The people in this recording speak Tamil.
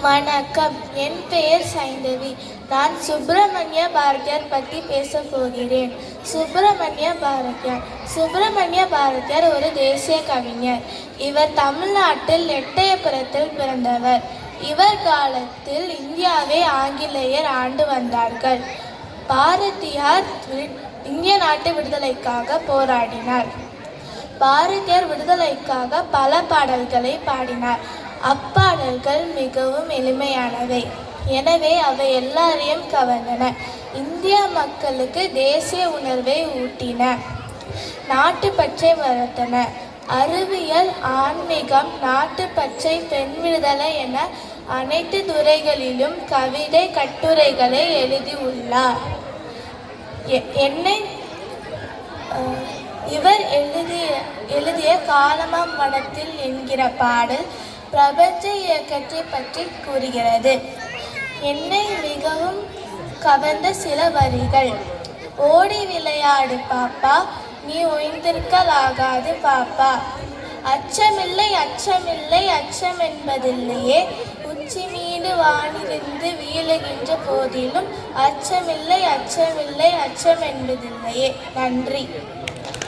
வணக்கம், என் பெயர் சைந்தவி. நான் சுப்பிரமணிய பாரதியார் பற்றி பேச போகிறேன். சுப்பிரமணிய பாரதியார் ஒரு தேசிய கவிஞர். இவர் தமிழ்நாட்டில் எட்டயபுரத்தில் பிறந்தவர். இவர் காலத்தில் இந்தியாவை ஆங்கிலேயர் ஆண்டு வந்தார்கள். பாரதியார் இந்திய நாட்டு விடுதலைக்காக போராடினார். பாரதியார் விடுதலைக்காக பல பாடல்களை பாடினார். அப்பாடல்கள் மிகவும் எளிமையானவை, எனவே அவை எல்லாரையும் கவர்ந்தன. இந்திய மக்களுக்கு தேசிய உணர்வை ஊட்டின, நாட்டுப்பற்றை வளர்த்தன. அறிவியல், ஆன்மீகம், நாட்டுப்பற்றை, பெண் விடுதலை என அனைத்து துறைகளிலும் கவிதை, கட்டுரைகளை எழுதியுள்ளார். இவர் எழுதிய காலமாம் வனத்தில் என்கிற பாடல் பிரபஞ்ச இயக்கத்தை பற்றி கூறுகிறது. என்னை மிகவும் கவர்ந்த சில வரிகள்: ஓடி விளையாடு பாப்பா, நீ ஓய்ந்திருக்கலாகாது பாப்பா. அச்சமில்லை அச்சமில்லை அச்சம் என்பதில்லையே, உச்சி மீது வானிருந்து வீழுகின்ற போதிலும் அச்சமில்லை அச்சமில்லை அச்சம் என்பதில்லையே. நன்றி.